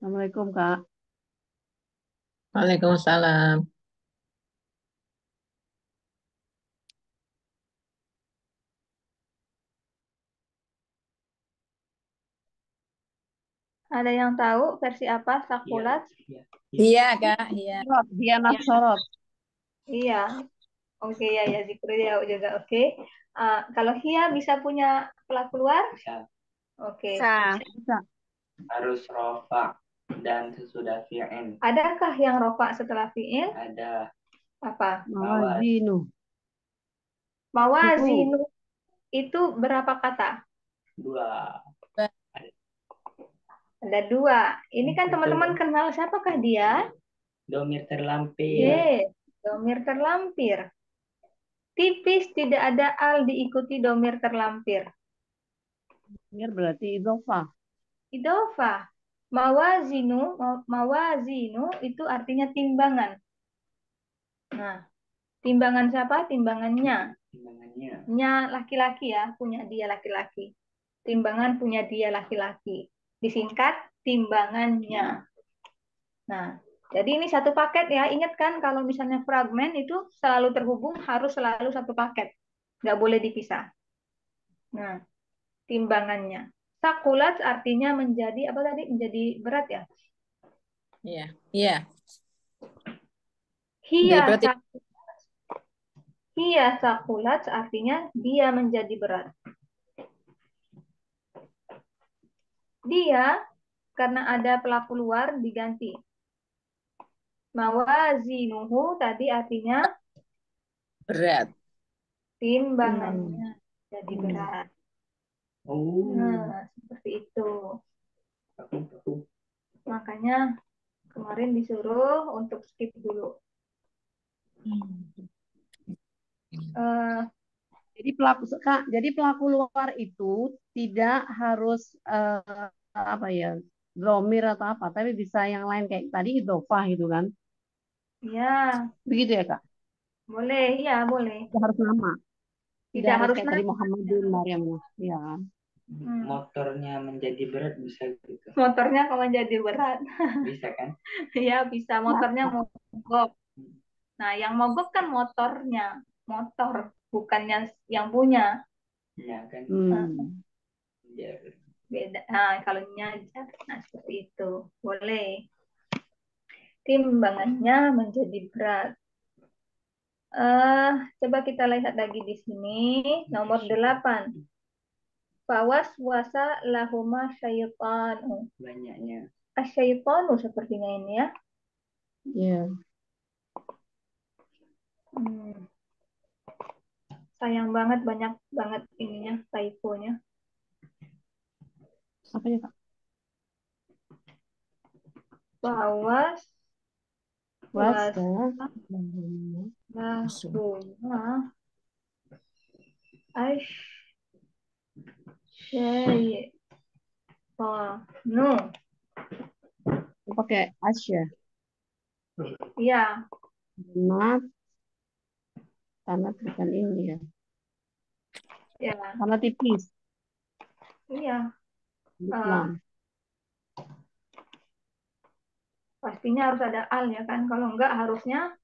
Assalamualaikum, Kak. Waalaikumsalam. Ada yang tahu versi apa sakulat? Iya, Kak. Iya. Sorot, Diana Ya, Sorot. iya. Oke ya ya Zikri ya juga oke. Kalau Hia bisa punya pelaku luar? Bisa. Oke. Bisa. Bisa. Harus rofa dan sesudah fi'il. Adakah yang rofa setelah fiil? Ada Apa? Mawazinu. Mawazinu itu berapa kata? dua. Ada dua. Ini kan teman-teman kenal siapakah dia? Domir terlampir. Ye, domir terlampir. Tipis tidak ada al diikuti domir terlampir. Ini berarti idhofah. Idofah. Mawazinu itu artinya timbangan. Nah, timbangan siapa? Timbangannya. Timbangannya. Nya laki-laki ya, punya dia laki-laki. Timbangan punya dia laki-laki. Disingkat timbangannya. Nah, jadi ini satu paket ya. Ingat kan kalau misalnya fragmen itu selalu terhubung, harus selalu satu paket. Nggak boleh dipisah. Nah, timbangannya. Sakulat artinya menjadi apa tadi? Menjadi berat ya. Iya. Iya. Hiya Berarti Hiya sakulat artinya dia menjadi berat. Dia karena ada pelaku luar diganti. Mawazinuhu tadi artinya berat. timbangannya jadi berat. Oh. Nah, seperti itu. Makanya kemarin disuruh untuk skip dulu. Eh, Jadi pelaku luar itu tidak harus apa ya, dromir atau apa, tapi bisa yang lain kayak tadi idhofah gitu kan. ya, Begitu ya, Kak? boleh, ya boleh. Tidak harus nama. Tidak Tidak harus harus kayak tadi nama. Muhammadin, Maryamnya. Ya. Motornya menjadi berat bisa gitu. Motornya kalau jadi berat. Bisa kan? Ya, bisa. Motornya mogok. Nah, yang mogok kan motornya. Motor, bukannya yang punya. Iya kan? Hmm. Ya. Beda. Nah, kalau nyajar. Nah, seperti itu. Boleh. Timbangannya menjadi berat. Coba kita lihat lagi di sini. Nomor 8. Fawas wasa lahuma syaitanu. Banyaknya. Asyaitanu sepertinya ini ya. Ya. Sayang banget, banyak banget ininya, typo-nya. Apa ya, Kak? Fawas Wasa. lahuma asyaitanu. Pakai asya. Ya, Tanat. Tanat bukan ini ya. ya, Tanat tipis. iya. Islam. Pastinya harus ada al ya kan. Kalau enggak harusnya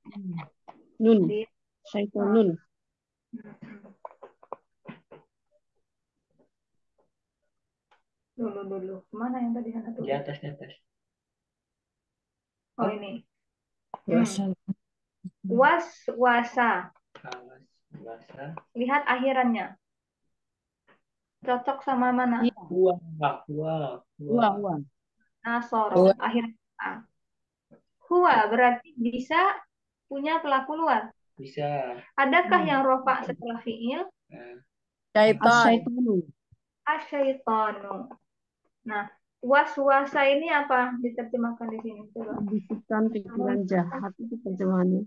Nun. di Syaitonun. dulu. Kemana yang tadi sana tuh? Di atas, di atas. Oh ini. Wasa. Wasa. Fawas wasa. Lihat akhirannya. Cocok sama mana? Iya. Wah. Wah. Nasoro. Akhirnya A. Huwa berarti bisa punya pelaku luar. Bisa. Adakah yang rofa setelah fiil? Syaiton. Asyaitonu. Asyaitonu. Nah, waswasa ini apa diterjemahkan di sini? Coba. Membisikkan pikiran jahat itu terjemahannya.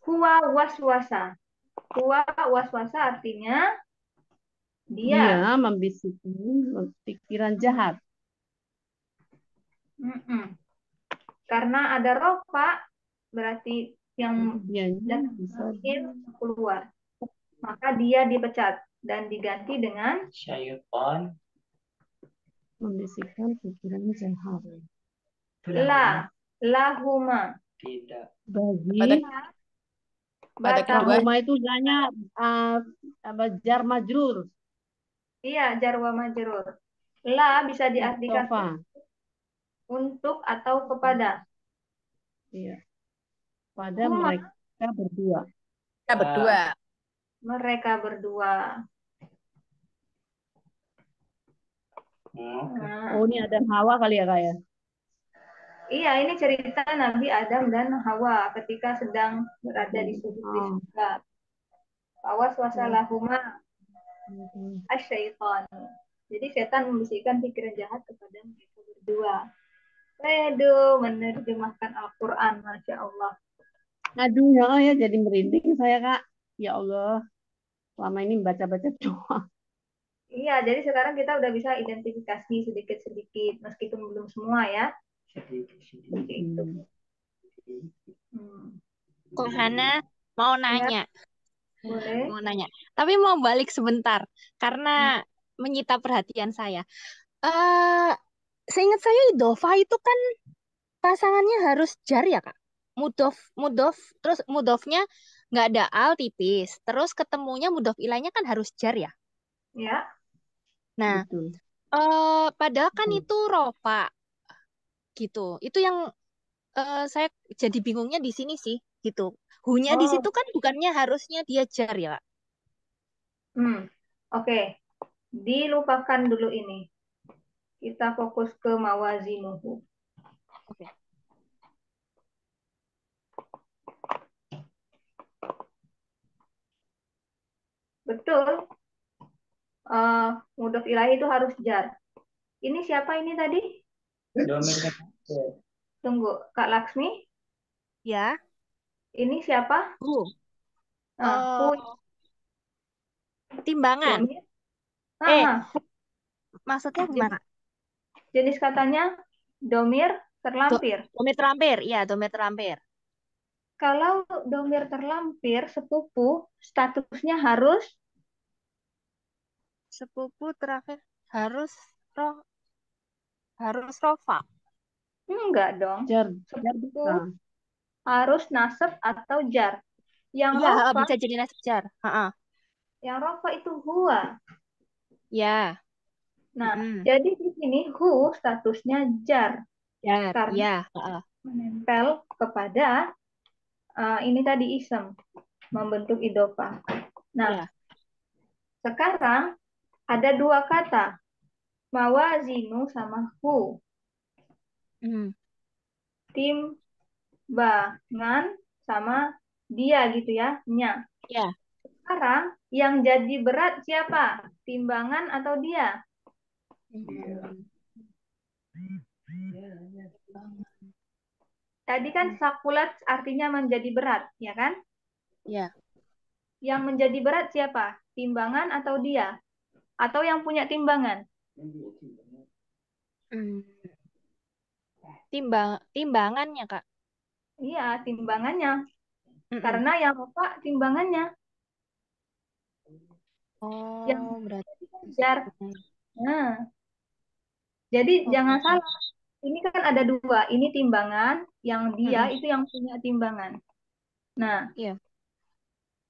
Huwa waswasa. Huwa waswasa artinya Dia dia. membisikkan pikiran jahat. Karena ada rofa berarti yang Dianya bisa keluar. Maka dia dipecat dan diganti dengan Syaiton. Membisikkan pikiran jahat. La, lahuma. Tidak. Bagi Pada pada kedua, Batamu. lahuma itu hanya jar majrur. Iya, jar wa majrur. La bisa diartikan Mustafa. untuk atau kepada. Iya. Pada Huma, mereka berdua. kita berdua. mereka berdua. Oke. Nah, Oh, ini ada Hawa kali ya, Kak ya? iya, ini cerita Nabi Adam dan Hawa ketika sedang berada di sujud di Oh. surga. Awas wasalahuma Mhm. asyaiton. Jadi setan membisikkan pikiran jahat kepada mereka berdua. Aduh, menerjemahkan Al-Quran, Masya Allah. Aduh, ya jadi merinding saya, Kak. Ya Allah, selama ini baca-baca doang. Iya, jadi sekarang kita udah bisa identifikasi sedikit-sedikit, meskipun belum semua ya. Sedikit-sedikit. Gitu. Kok Hana mau Ya, nanya, boleh. mau nanya. Tapi mau balik sebentar karena menyita perhatian saya. Eh, seingat saya Idova itu kan pasangannya harus jar ya Kak. Mudof, terus mudofnya nggak ada al tipis. Terus ketemunya mudof ilahnya kan harus jar ya. Ya, Nah, Betul. padahal kan Betul. itu rofa gitu. Itu yang saya jadi bingungnya di sini sih gitu. Hunya di oh, situ kan bukannya harusnya dia jar ya Kak. oke. Dilupakan dulu ini. Kita fokus ke mawazinuhu. Oke. Betul, mudhof ilahi itu harus jar. Ini siapa ini tadi? Domir kata. Tunggu, Kak Laksmi. Ya. Ini siapa? Oh, timbangan. Domir. Aha. Maksudnya gimana? Jenis katanya domir terlampir. Domir terampir, iya domir terampir. Kalau domir terlampir sepupu, statusnya harus Sepupu terakhir harus roh harus rofa. enggak dong. Jar Sepupu bisa. harus nasab atau jar. Yang Iya, rofa, bisa jadi nasab jar. yang rofa itu huwa. Ya. Nah, jadi di sini hu statusnya jar Jar, karena ya. menempel kepada ini tadi isem, membentuk idofa. Nah, Ya. sekarang ada dua kata, mawazinu sama hu. Timbangan sama dia gitu ya, nya. Ya. Sekarang yang jadi berat siapa? Timbangan atau dia? Tadi kan sakulat artinya menjadi berat, ya kan? Ya. Yang menjadi berat siapa? Timbangan atau dia? Atau yang punya timbangan? Timbangannya, Kak. Iya, timbangannya. Karena yang rofa timbangannya. Yang Berarti jar. Nah, jadi jangan salah. Ini kan ada dua. Ini timbangan, yang dia itu yang punya timbangan. Nah, Iya.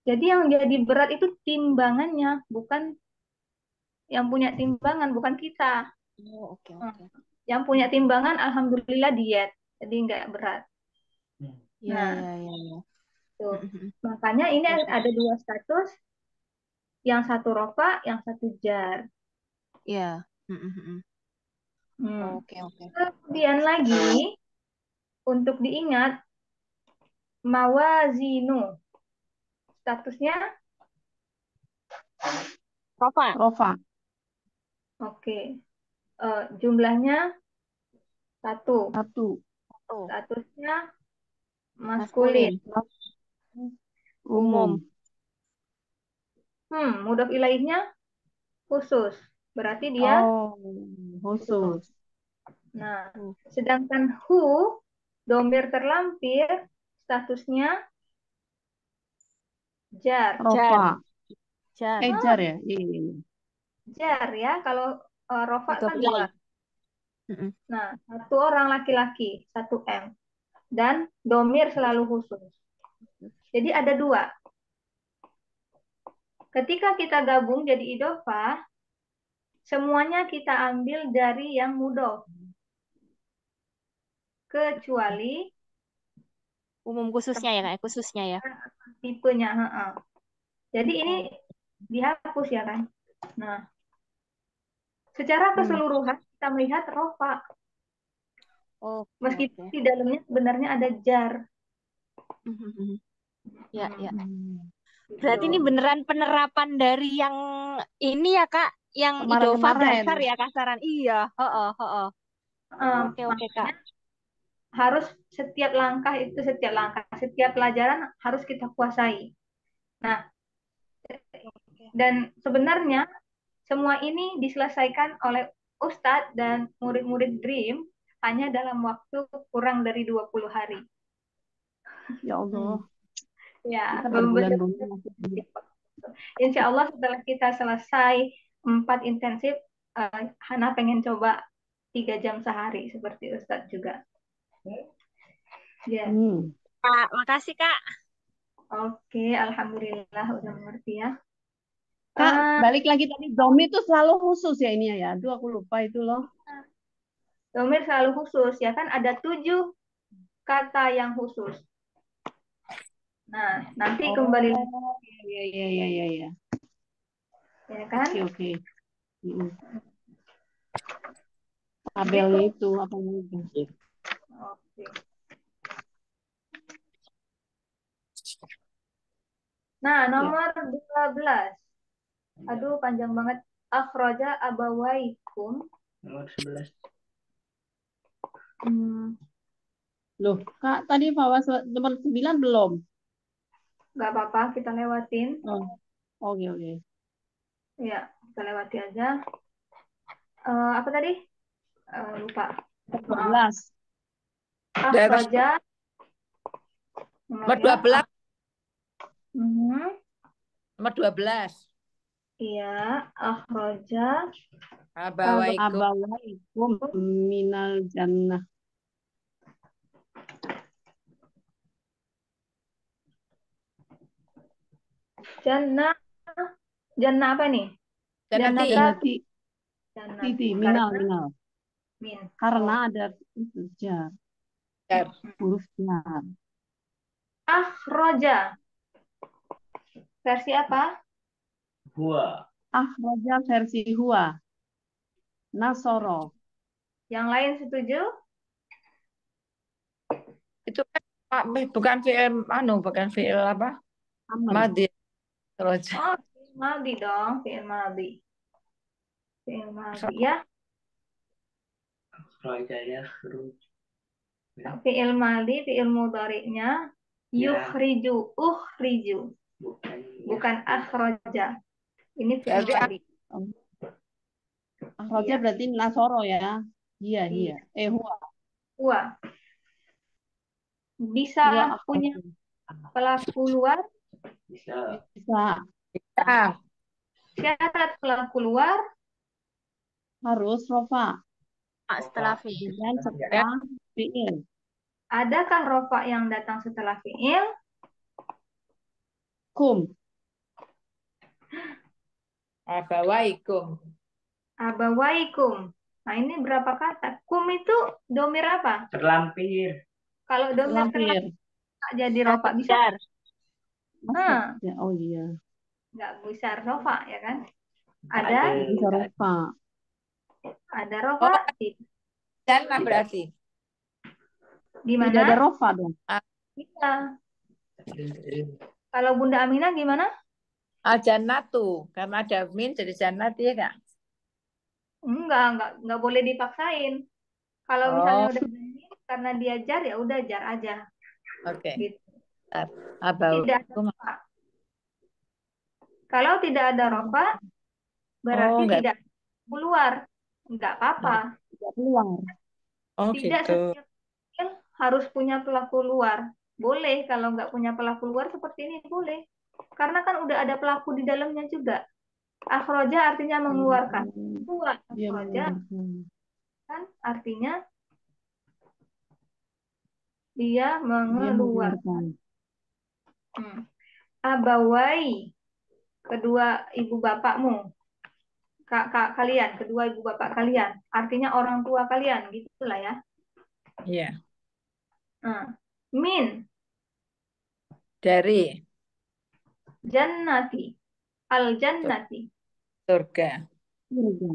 jadi yang jadi berat itu timbangannya, bukan yang punya timbangan, bukan kita. Oke. Yang punya timbangan, alhamdulillah diet, jadi nggak berat. Nah, tuh. Makanya ini ada dua status, yang satu rofa, yang satu jar. Iya. Oke. Kemudian lagi, untuk diingat, mawazinu. Statusnya? Rofa. Oke. Jumlahnya satu. Statusnya maskulin. Umum. Mudhof ilaihnya khusus. Berarti dia khusus. Nah, sedangkan hu, domir terlampir, statusnya jar. Rofa. Jar. Jar ya? Iya. Jar ya, kalau rofa Mudhof kan ilaih. dua. Mm-mm. Nah, satu orang laki-laki, 1 M. Dan domir selalu khusus. Jadi ada 2. Ketika kita gabung jadi idofah, semuanya kita ambil dari yang mudof. Kecuali Umum khususnya ya, kayak khususnya ya. tipenya. Jadi ini dihapus ya kan. Nah, secara keseluruhan kita melihat rofa. Oke, Meskipun oke. di dalamnya sebenarnya ada jar. Ya, ya. Gitu. Berarti ini beneran penerapan dari yang ini ya, Kak, yang idofah Kemarin-kemarin. dasar ya kasaran. Iya, heeh, heeh. Oke, oke, Kak. Harus setiap langkah, setiap pelajaran harus kita kuasai. Nah, dan sebenarnya semua ini diselesaikan oleh Ustadz dan murid-murid Dream hanya dalam waktu kurang dari 20 hari. Ya Allah. Ya, Kita berbulan-bulan masih belum. Insya Allah setelah kita selesai 4 intensif, Hana pengen coba 3 jam sehari seperti Ustadz juga. Ya. Kak, makasih, Kak. Oke, alhamdulillah udah mengerti ya. Kak, balik lagi tadi domir itu selalu khusus ya ini ya. Aduh, aku lupa itu loh. Domir selalu khusus ya kan, ada 7 kata yang khusus. Nah, nanti kembali Iya, iya, iya, iya, iya. ya kan? Oke. Tabelnya itu apa itu? Oke. Nah, nomor 12. Aduh, panjang banget. Akhraja abawaikum. Nomor 11. Loh, Kak, tadi bahwa nomor 9 belum? Nggak apa-apa, kita lewatin. Oke, oke. Ya, kita lewati aja. Apa tadi? Lupa. 12. Akhraja. Nomor 12. Nomor 12. Iya, akhraja Abawaikum minal jannah. Jannah apa nih? Jannati. Titi, minal. Min. Karena ada itu jar. Huruf jar. Akhraja. Versi apa? Huwa. Akhraja versi huwa. Nasoro. Yang lain setuju? Itu kan bukan fi'il apa? Madi. Terus. Oh, fi'il maldi dong, fi'il maldi. Fi'il maldi ya. Akhraja yakhruj. Fi'il maldi, fi'il mudhari'nya yukhriju, ukhriju. Bukan akhraja. Ini fi'il maldi. Akhraja berarti nasoro ya. Iya. Huwa. Huwa. Bisa punya pelaku luar? Bisa. Syarat pelaku luar Harus rofa. Setelah fi'il. Dan setelah fi'il. Adakah rofa yang datang setelah fi'il? Kum. Abawaikum. Nah, ini berapa kata? Kum itu domir apa? Terlampir. Kalau domir terlampir jadi rofa bisa? Oh iya. Nggak bisa rofa ya kan? Ada? Bisa rofa. Ada rofa? Jannah berarti. Di mana? Tidak ada rofa dong. Bisa. Kalau Bunda Aminah gimana? Jannatu. Karena ada min jadi jannat ya Kak? Enggak boleh dipaksain. Kalau misalnya udah min karena dia jar ya udah jar aja. Oke. Gitu. Tidak ada rofa. Kalau tidak ada rofa berarti tidak keluar. Enggak apa-apa. Tidak keluar. Tidak setiap fi'il harus punya pelaku luar. Boleh kalau nggak punya pelaku luar seperti ini boleh. Karena kan udah ada pelaku di dalamnya juga. Akhroja artinya mengeluarkan. Huwa akhroja. Kan artinya dia Dia mengeluarkan. mengeluarkan. Abawai, kedua ibu bapakmu. Kalian, kedua ibu bapak kalian. Artinya orang tua kalian, gitulah ya. Iya. Min, Dari jannati, al-jannati. surga. Surga.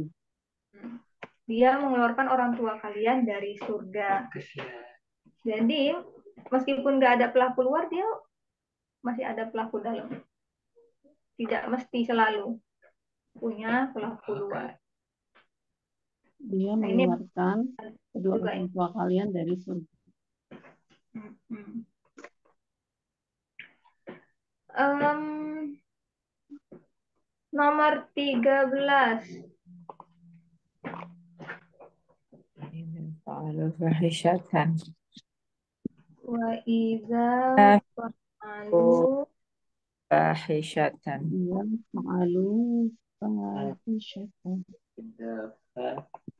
Dia mengeluarkan orang tua kalian dari surga. Bagus ya. Jadi, meskipun nggak ada pelaku luar, dia masih ada pelaku dalam. Tidak mesti selalu punya pelaku luar. Dia Nah, ini mengeluarkan kedua juga ya. orang tua kalian dari surga. Nomor 13. Fa'alu fahishatan. Wa iza fa'alu Fahishatan. Dia fa'alu fahishatan.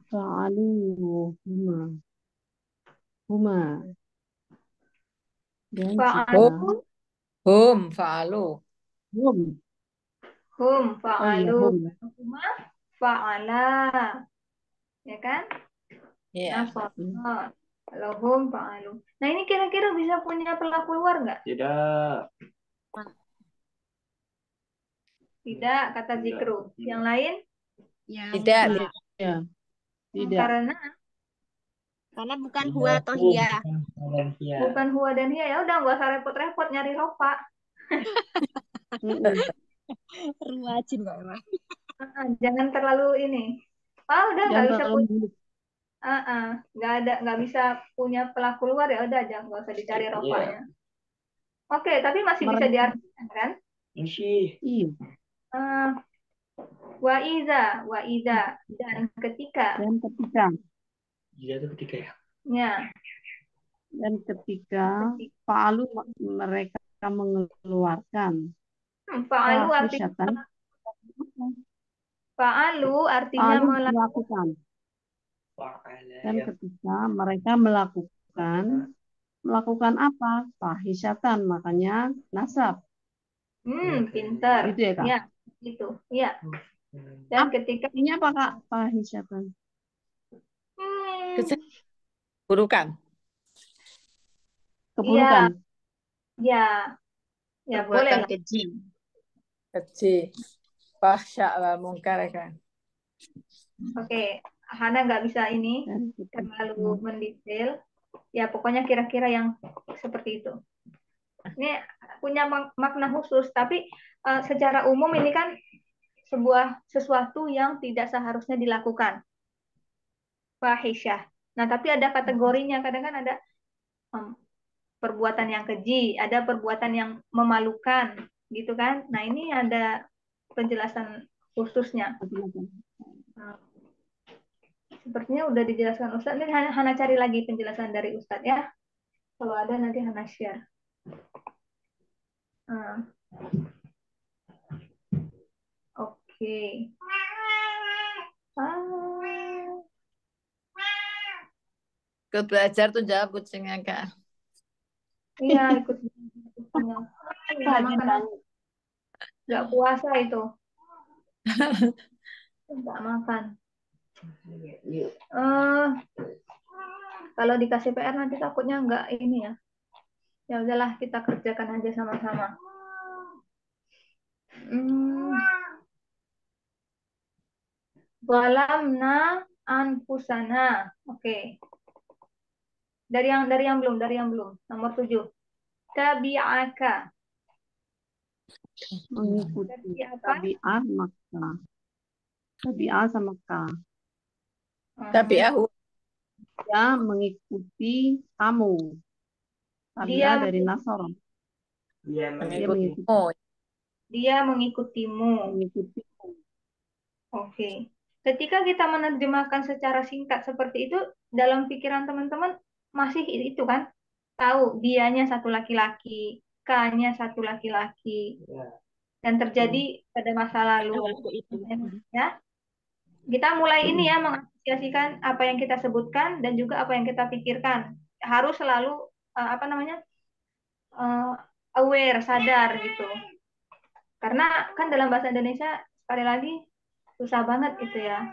Fa'alu huma. Dan fa'alu jika Hum fa'alu. hum, hum oh iya fa'alu hum, huma fa'ala, ya kan? Iya. Nasara. Kalau hum fa'alu. Nah, ini kira-kira bisa punya pelaku luar nggak? Tidak. Tidak, kata Tidak. Zikru. Yang lain? Tidak. ya tidak. Karena bukan huwa atau hiya. Bukan huwa dan hiya, ya udah nggak usah repot-repot nyari ropa. Mm-mm. Ruwajin kok emang. Jangan terlalu ini. Udah nggak Jangan bisa terlalu punya, bulat. nggak bisa punya pelaku luar, ya udah jangan, nggak usah dicari ropanya. Oke, tapi masih bisa Mereka diartikan kan? Isi. iya Wa iza dan ketika. dan ketika Iya itu ketiga ya. Ya, ketika fa'alu mereka mengeluarkan fa'alu artinya fahishatan. fa'alu artinya Fa'alu melakukan. melakukan. Fa'ala Dan ya. ketika mereka melakukan apa? Fahishatan, makanya nasab. Pinter. Gitu ya, Kak? Ya, itu. Ya. Dan ketika Artinya apa, Kak? Fahishatan. Burukan. Keburukan. ya boleh Perbuatan lah. keji. Fahsya wa munkar kan. Oke, Hana nggak bisa ini Dan ketika terlalu mendetail. Ya, pokoknya kira-kira yang seperti itu. Ini punya makna khusus, tapi secara umum ini kan sesuatu yang tidak seharusnya dilakukan. Fahisyah. Nah, tapi ada kategorinya. Kadang kan ada perbuatan yang keji, ada perbuatan yang memalukan, gitu kan? Nah, ini ada penjelasan khususnya. Sepertinya udah dijelaskan Ustadz. Ini Hana cari lagi penjelasan dari Ustadz ya. Kalau ada nanti Hana share. Oke. Ikut belajar tuh jawab kucingnya Kak. Iya, ikut kucingnya. Nggak makan, nggak puasa itu. Nggak makan. Kalau dikasih PR nanti takutnya nggak ini ya. Ya udahlah, kita kerjakan aja sama-sama. Walamna anfusana. Oke. Dari yang belum. Nomor 7. Tabi'aka. mengikuti apa? tabi'ah maka. Tabi'ah sama ka. Tapi aku Dia mengikuti kamu. Tabi'ah dari Nasara. Dia mengikutimu. Dia mengikutimu. Oke. Ketika kita menerjemahkan secara singkat seperti itu, dalam pikiran teman-teman masih itu kan? Tahu dianya satu laki-laki, K-nya satu laki-laki. Dan terjadi pada masa lalu. Ya. Kita mulai ini ya mengasosiasikan apa yang kita sebutkan dan juga apa yang kita pikirkan. Harus selalu apa namanya eh, aware, sadar gitu. Karena kan dalam bahasa Indonesia sekali lagi susah banget gitu ya.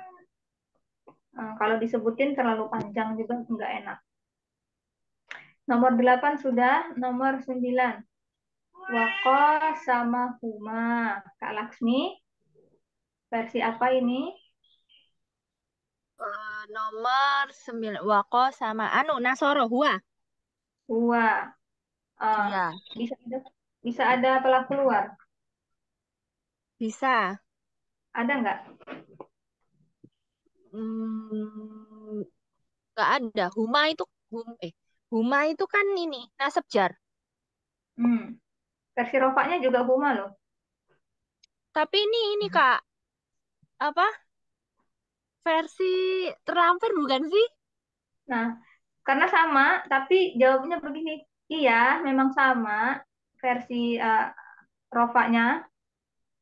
Kalau disebutin terlalu panjang juga nggak enak. Nomor 8 sudah, nomor 9. Wako sama Huma. Kak Laksmi, versi apa ini? Nomor 9 Wako sama Nasoro Hua. Hua. Iya, Bisa ada, bisa ada pelaku luar. bisa. Ada nggak? Hmm, nggak ada. Huma itu kan ini nasab jar. Versi rofaknya juga Huma loh. Tapi ini Kak, apa? Versi terlampir bukan sih? Nah, karena sama, tapi jawabnya begini. Iya, memang sama versi rofaknya,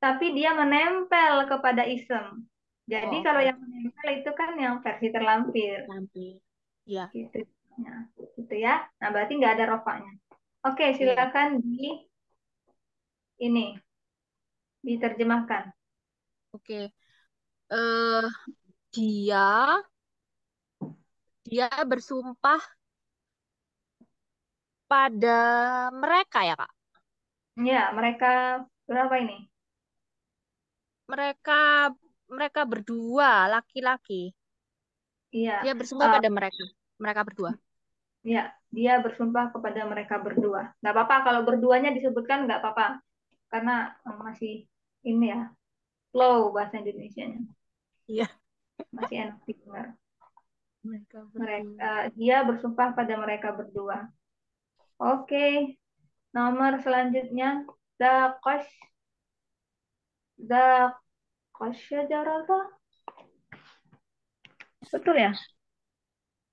tapi dia menempel kepada isem. Jadi Oh, kalau oke. yang menempel itu kan yang versi terlampir. Terlampir. Ya, Gitu. Nah, gitu ya. Nah, berarti nggak ada rofaknya. Oke, oke. silakan ini diterjemahkan. Oke. Eh, dia dia bersumpah pada mereka ya, Kak. Ya, mereka berapa ini? Mereka mereka berdua laki-laki. Iya, Dia bersumpah eh, pada mereka. Mereka berdua. ya, dia bersumpah kepada mereka berdua. Nggak apa-apa kalau berduanya disebutkan nggak apa-apa, karena masih ini ya flow bahasa Indonesianya Iya. masih enak didengar. Mereka berdua. Mereka dia bersumpah pada mereka berdua. Oke, nomor selanjutnya Dakosh Dakosyajarata. Betul ya?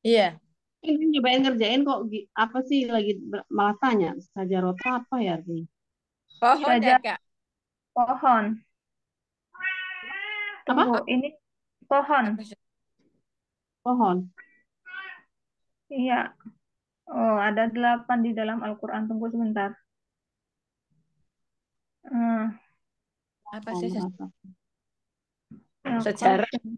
Iya. Ini nyobain ngerjain kok apa sih lagi malah tanya sajarota apa ya artinya? Pohon ya, Saja Kak. pohon. Apa? Tunggu, ini pohon. Apa sih? Pohon. Iya. Oh, ada 8 di dalam Al-Quran. Tunggu sebentar. Hmm, Apa Oh, sih merasa. sejarah? Dakosh.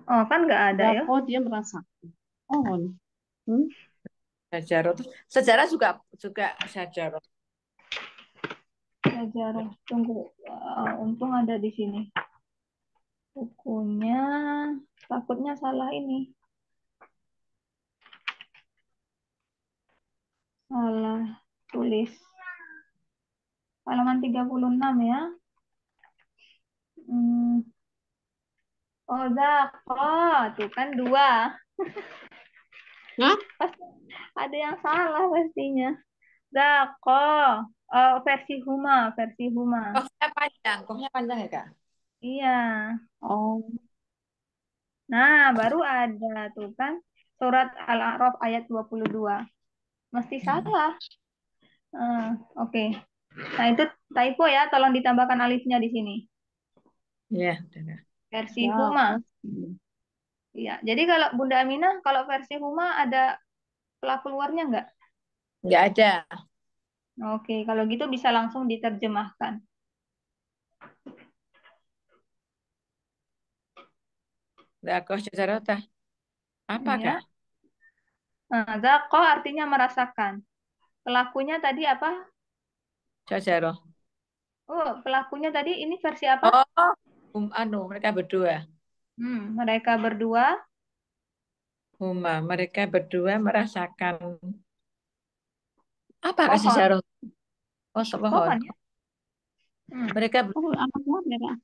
Oh, kan nggak ada ya. Dako dia merasakan. Pohon. Hmm? Sejarah tuh. Sejarah juga juga sejarah. Sejarah. Tunggu. Untung ada di sini. Bukunya. Takutnya salah ini. Salah tulis. Halaman 36 ya. Hmm. Oh, Zako. Tuh kan 2. Hah? Pasti ada yang salah pastinya. Zako. Versi Huma. Versi Huma. Kohnya panjang. Kohnya panjang ya, Kak? Iya. Oh, Nah, baru ada tuh kan. Surat Al-A'raf ayat 22. Mesti salah. Oke. Nah, itu typo ya. Tolong ditambahkan alifnya di sini. Iya, udah. Versi Huma. Dako. Iya. Jadi kalau Bunda Aminah, kalau versi Huma ada pelaku luarnya nggak? Nggak ada. Oke, kalau gitu bisa langsung diterjemahkan. Nggak kok sejarah tah. Apa, Kak? Ya. Nah, Zako artinya merasakan. Pelakunya tadi apa? Sejarah. Oh, pelakunya tadi ini versi apa? Oh, mereka berdua. Mereka berdua. Mereka berdua merasakan apa Kak Pohon. sejarah? Oh, sepohon. Pohon ya. Mereka Oh, anak luar ya, Kak?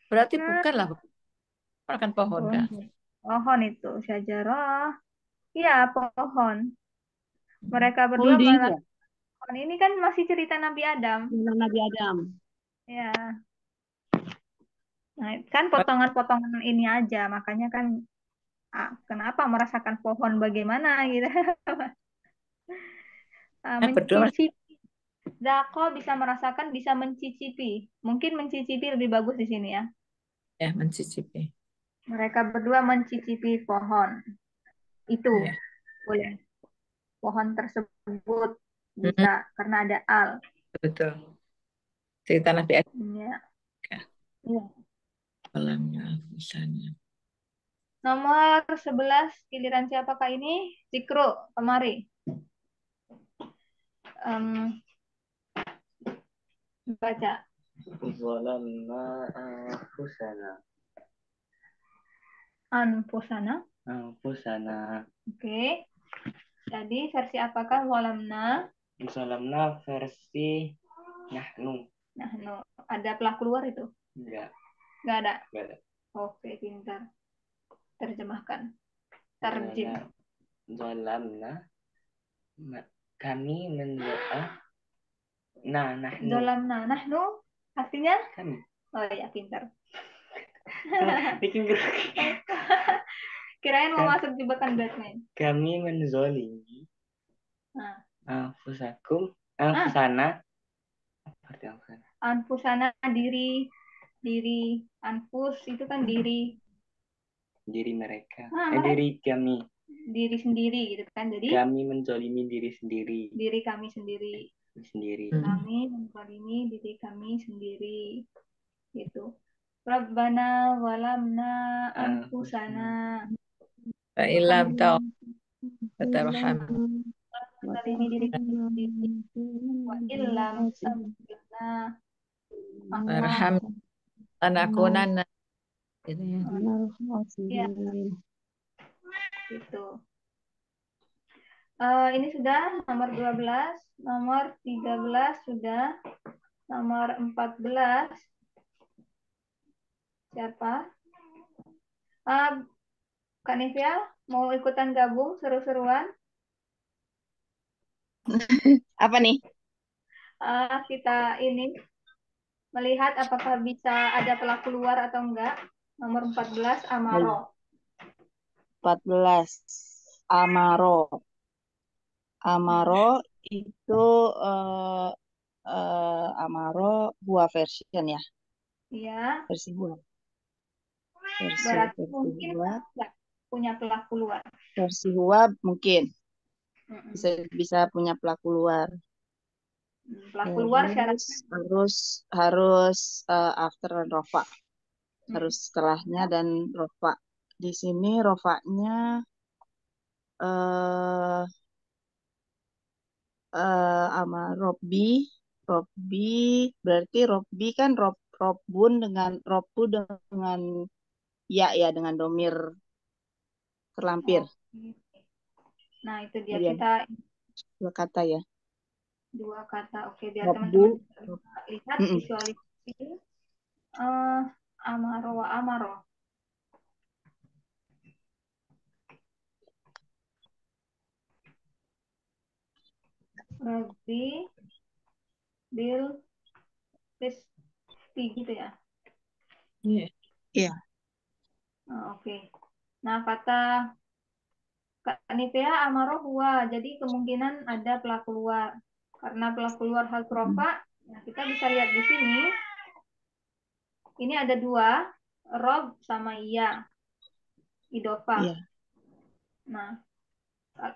berarti Hmm. bukanlah kan pohon, Kak. Pohon itu syajarah. Iya, pohon. Mereka berdua Holding ya? pohon. Ini kan masih cerita Nabi Adam. Dengan Nabi Adam. Ya. Nah, kan potongan-potongan ini aja, makanya kan kenapa merasakan pohon bagaimana gitu. Berdua Mencicipi. Zako bisa merasakan, bisa mencicipi. Mungkin mencicipi lebih bagus di sini ya. Ya, mencicipi. Mereka berdua mencicipi pohon itu. Ya. Boleh. Pohon tersebut Hmm, bisa karena ada al. betul. Cerita Nabi Adam. Ya. Ya. Iya. Kolamnya misalnya. Nomor 11 giliran siapakah ini? Zikro, kemari. Em, baca. Zalamna anfusana. Anfusana. Anfusana. Oke. Jadi versi apakah walamna? Zalamna versi nahnu. Nah, no. Ada pelaku luar itu? Enggak. Nggak ada. Enggak ada. Oke, pintar. Terjemahkan. Terjem. Zalamna. Kami mendoa. Nahnu. Zolamna. Nahnu artinya? Kami. Oh ya, pintar. Bikin gerak. Kirain mau masuk jebakan Batman. Kami menzolimi Nah. anfusakum. Anfusana. Arti anfusana. Anfusana diri anfus itu kan diri Mereka. Nah, Diri kami. diri sendiri gitu kan. Jadi Kami menzolimi diri sendiri. diri kami sendiri. Kami menzalimi diri kami sendiri. Gitu. Rabbana walamna anfusana. Fa'ilam tahu fatarham. Menzalimi diri kami sendiri. Wa illam taghfirna. Maka Warham lanakunanna. Gitu ya. ya, gitu. Ini sudah nomor 12, nomor 13 sudah, nomor 14 siapa? Kak Nivia mau ikutan gabung seru-seruan? Apa nih? Kita ini melihat apakah bisa ada pelaku luar atau enggak. Nomor 14 Amaro. 14 Amaro. Amaro itu Amaro buah version ya. Iya. Versi buah. Berarti mungkin enggak punya pelaku luar. Versi Hua mungkin bisa punya pelaku luar. Pelaku luar syaratnya harus after dan rofa. Harus setelahnya dan rofa. Di sini rofanya sama Robbi berarti Robbi kan Robbun dengan Robbu dengan ya dengan domir terlampir. Nah, itu dia Iya. kita Dua kata ya. Dua kata. Oke, biar Robbu. teman-teman lihat visualisasi. Amaro wa amaro. Rabbi bil Kristi gitu ya. Iya. Oke. Nah, kata Kak Nivea amaro huwa. Jadi kemungkinan ada pelaku luar. Karena pelaku luar hal rofa, nah kita bisa lihat di sini. Ini ada dua, rob sama iya. Idofah. Iya. Nah,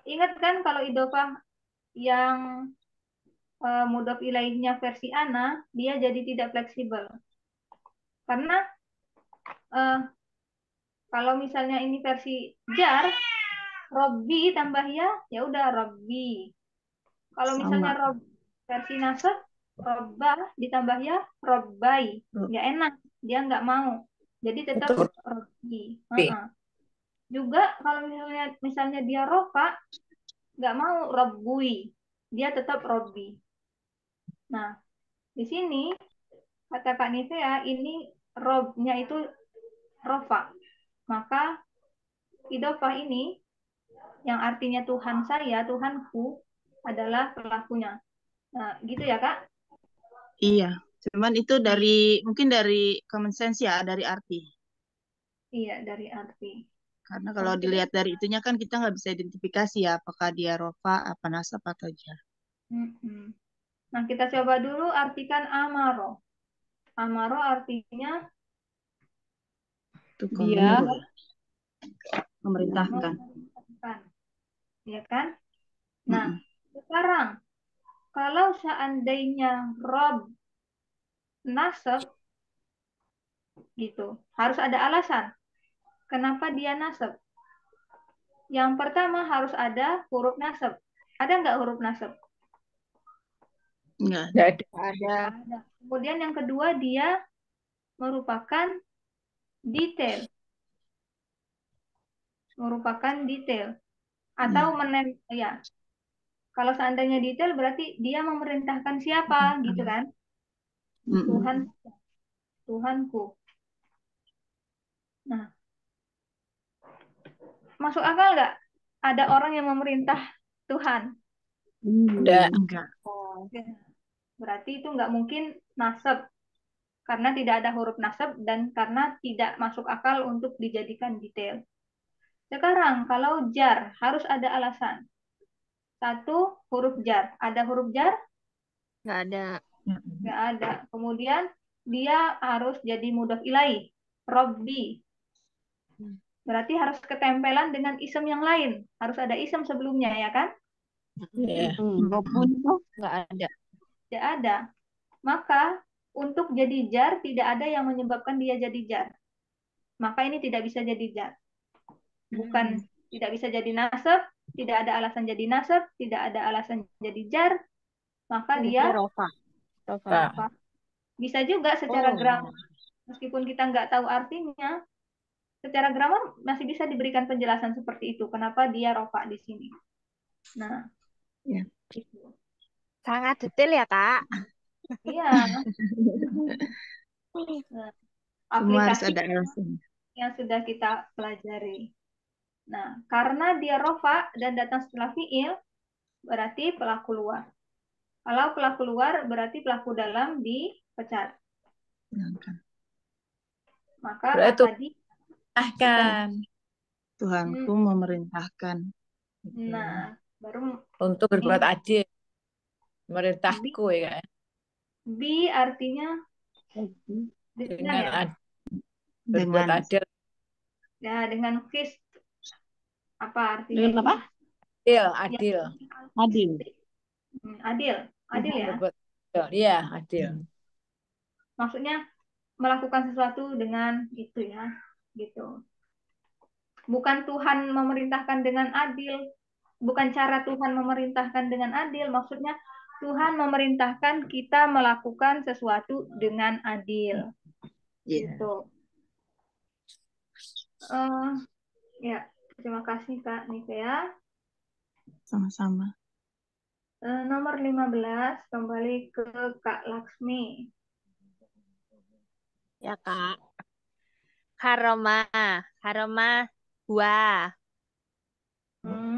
ingat kan kalau idofah yang mudhof ilaihnya versi ana, dia jadi tidak fleksibel. Karena kalau misalnya ini versi jar, Robbi tambah ya udah Robbi. Kalau misalnya versi nasab, Robbah ditambah ya Robbai. Nggak enak, dia nggak mau. Jadi tetap Robbi. Juga kalau misalnya dia rofa, nggak mau Robbui. Dia tetap Robbi. Nah, di sini kata Kak Nivea ini robnya itu rofa. Maka idofah ini yang artinya Tuhan saya, Tuhanku adalah pelakunya. Nah, gitu ya Kak? Iya. Cuman itu mungkin dari common sense ya, dari arti. Iya, dari arti. Karena kalau dilihat dari itunya kan kita nggak bisa identifikasi ya, apakah dia rofa, apa nasab atau jar. Nah, kita coba dulu artikan amaro. Amaro artinya Tukang Dia menyuruh ya. Memerintahkan. memerintahkan, ya kan? Nah, Mm-mm. sekarang kalau seandainya Rob nasab gitu, harus ada alasan kenapa dia nasab. Yang pertama harus ada huruf nasab. Ada nggak huruf nasab? Enggak. Nggak ada. Ada. Ada. Kemudian yang kedua dia merupakan detail, atau ya. Kalau seandainya detail berarti dia memerintahkan siapa gitu kan? Mm-mm. Tuhanku. Nah, masuk akal nggak ada orang yang memerintah Tuhan? Nggak. Enggak. Ya, berarti itu nggak mungkin nasab karena tidak ada huruf nasab dan karena tidak masuk akal untuk dijadikan detail. Sekarang kalau jar harus ada alasan. Satu, huruf jar. Ada huruf jar? Nggak ada. Nggak ada. Kemudian dia harus jadi mudhof ilaih. Robbi. Berarti harus ketempelan dengan isim yang lain. Harus ada isim sebelumnya, ya kan? Iya. Robun itu Nggak ada. Tidak ada. Maka untuk jadi jar tidak ada yang menyebabkan dia jadi jar. Maka ini tidak bisa jadi jar. Bukan tidak bisa jadi nasab, tidak ada alasan jadi nasab, tidak ada alasan jadi jar, maka dia Dia Rofa. Rofa. Pak. bisa juga secara Oh. grammar. Meskipun kita nggak tahu artinya, secara grammar masih bisa diberikan penjelasan seperti itu. Kenapa dia rofa di sini? Nah, Ya. itu. Sangat detail ya, Kak. Iya. Nah, Semua harus aplikasi ada alasan. yang sudah kita pelajari. Nah, karena dia rofa dan datang setelah fiil, berarti pelaku luar. Kalau pelaku luar, berarti pelaku dalam dipecat. Maka Berarti kata di akan Tuhanku memerintahkan. nah, baru untuk berbuat ini adil. Merintahku ya kan. bi artinya dengan ya. Berbuat Dengan adil. Ya, dengan kis apa artinya dengan itu? apa? Adil, adil. Adil. Adil, adil ya. Berbuat adil. Iya, adil. Maksudnya melakukan sesuatu dengan itu ya, gitu. Bukan Tuhan memerintahkan dengan adil, bukan cara Tuhan memerintahkan dengan adil, maksudnya Tuhan memerintahkan kita melakukan sesuatu dengan adil. Gitu. Ya, terima kasih Kak Nivea. sama-sama. Nomor 15 kembali ke Kak Laksmi. Ya, Kak. Haroma. Haroma gua.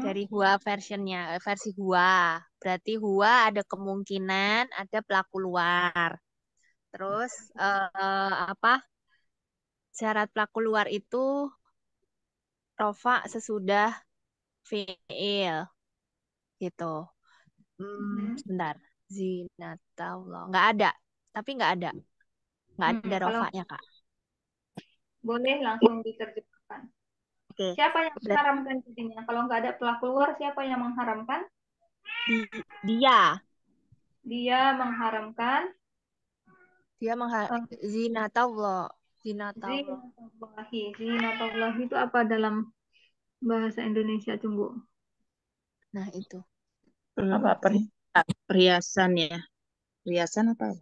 Dari gua versionnya, versi gua. Berarti gua ada kemungkinan ada pelaku luar. Terus apa? Syarat pelaku luar itu rofa sesudah fiil gitu. Sebentar. Zinatullah. Nggak ada. Tapi nggak ada. Nggak ada Kalau rofanya, Kak. boleh langsung diterjemahkan. Oke. Siapa yang mengharamkan jadinya? Kalau nggak ada pelaku luar, siapa yang mengharamkan? Dia. Dia mengharamkan Zinatullah. Zinatullah. Zinatullah itu apa dalam bahasa Indonesia, Tunggu? Nah, itu. Apa Perhiasan ya. Perhiasan apa?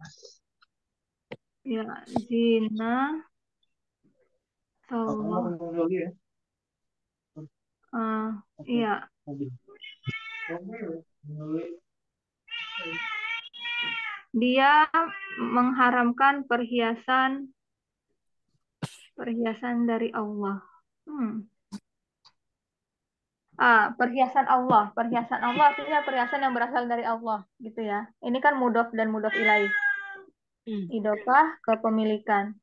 Ya, zina Allah. Iya. Dia mengharamkan perhiasan dari Allah. Perhiasan Allah. Perhiasan Allah artinya perhiasan yang berasal dari Allah, gitu ya. Ini kan mudhof dan mudhof ilaih. Idhofah kepemilikan.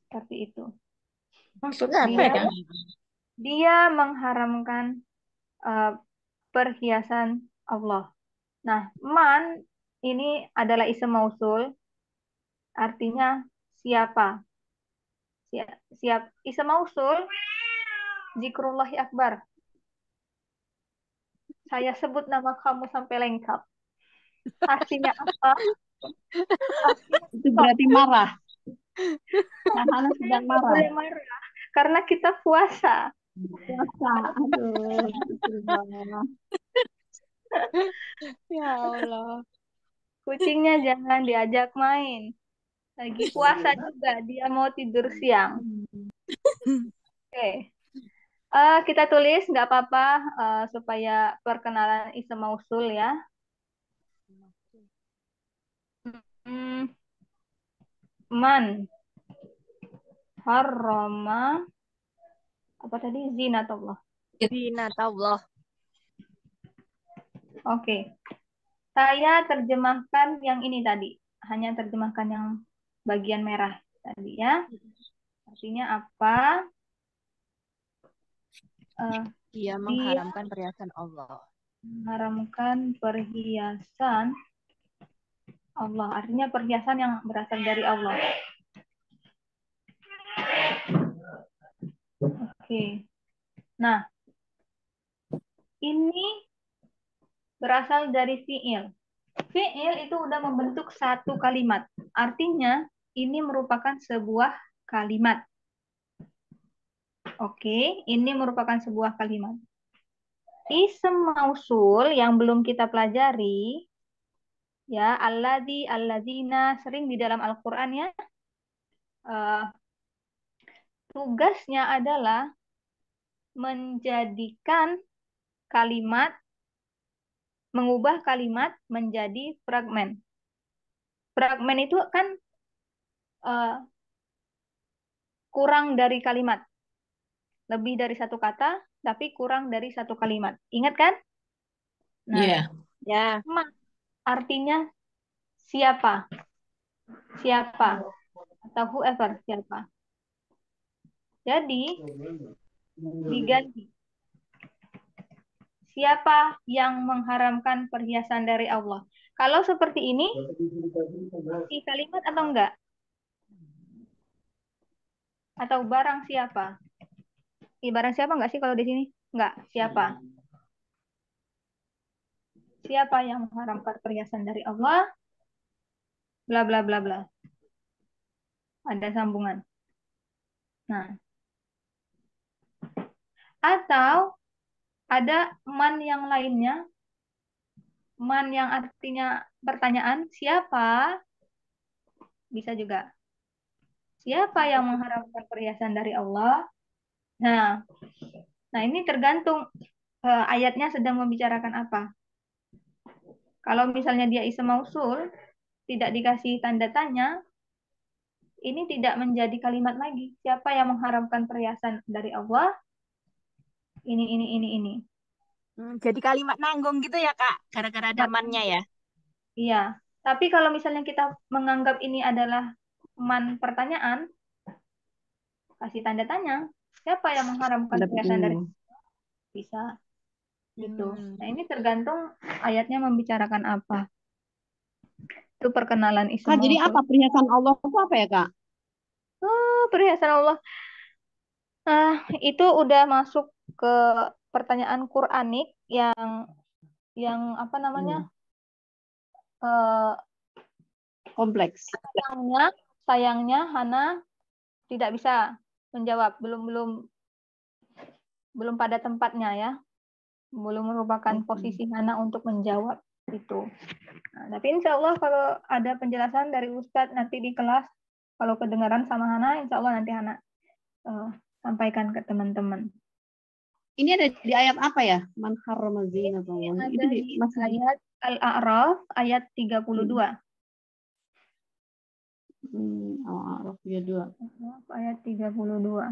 Seperti itu. Maksudnya apa ya, Kang? Dia mengharamkan perhiasan Allah. Nah, man ini adalah isim mausul, artinya siapa. Siap. Ism mausul zikrullahi akbar. Saya sebut nama kamu sampai lengkap. Artinya apa? Artinya Itu stop. berarti marah. Kak Hana Saya sedang nggak marah. boleh marah karena kita puasa. Puasa. Aduh, astagfirullah. Ya Allah. Kucingnya jangan diajak main. Lagi puasa juga, dia mau tidur siang. Oke. Kita tulis nggak apa-apa supaya perkenalan ism mausul ya. Hmm, man harrama apa tadi zinatullah. Zinatullah. Oke. Saya terjemahkan yang ini tadi. Hanya terjemahkan yang bagian merah tadi ya. Artinya apa? Dia Dia mengharamkan perhiasan Allah. mengharamkan perhiasan Allah. Artinya perhiasan yang berasal dari Allah. Oke. Nah, ini berasal dari fi'il. Fi'il itu udah membentuk satu kalimat. Artinya, ini merupakan sebuah kalimat. Oke, ini merupakan sebuah kalimat. Ism mausul yang belum kita pelajari, ya, alladzi, alladzina, sering di dalam Al-Quran ya, tugasnya adalah menjadikan kalimat, mengubah kalimat menjadi fragmen. Fragmen itu kan kurang dari kalimat. Lebih dari satu kata, tapi kurang dari satu kalimat. Ingat kan? Nah, Iya. Ya. man artinya siapa? Siapa? Atau whoever, siapa? Jadi, diganti. Siapa yang mengharamkan perhiasan dari Allah? Kalau seperti ini, di kalimat atau enggak? Atau barang siapa? Barang siapa enggak sih kalau di sini? Enggak. Siapa? Siapa yang mengharamkan perhiasan dari Allah? Bla bla bla bla. Ada sambungan. Nah, atau ada man yang lainnya, man yang artinya pertanyaan, siapa? Bisa juga. Siapa yang mengharamkan perhiasan dari Allah? Nah, ini tergantung ayatnya sedang membicarakan apa. Kalau misalnya dia ism mausul, tidak dikasih tanda tanya, ini tidak menjadi kalimat lagi. Siapa yang mengharamkan perhiasan dari Allah? Ini. Jadi kalimat nanggung gitu ya, Kak? Gara-gara ada mannya ya. Iya. Tapi kalau misalnya kita menganggap ini adalah man pertanyaan, kasih tanda tanya. Siapa yang mengharamkan Ada perhiasan dari pertanyaan. bisa gitu. Nah, ini tergantung ayatnya membicarakan apa. Itu perkenalan ism Kak, jadi mausul. apa perhiasan Allah itu apa ya, Kak? Perhiasan Allah. Itu udah masuk ke pertanyaan Quranik yang apa namanya? Kompleks. Sayangnya Hana tidak bisa menjawab, belum pada tempatnya ya. Belum merupakan posisi Hana untuk menjawab itu. Nah, tapi insya Allah kalau ada penjelasan dari Ustadz nanti di kelas, kalau kedengaran sama Hana, insya Allah nanti Hana sampaikan ke teman-teman. Ini ada di ayat apa ya? Man harrama zinatullah. Ada Itu di masih ayat Al-A'raf ayat 32. Al-A'raf 32. Ayat 32.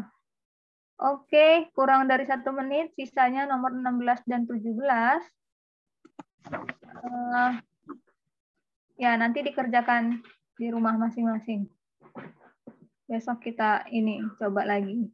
Oke, kurang dari 1 menit, sisanya nomor 16 dan 17. Ya, nanti dikerjakan di rumah masing-masing. Besok kita ini coba lagi.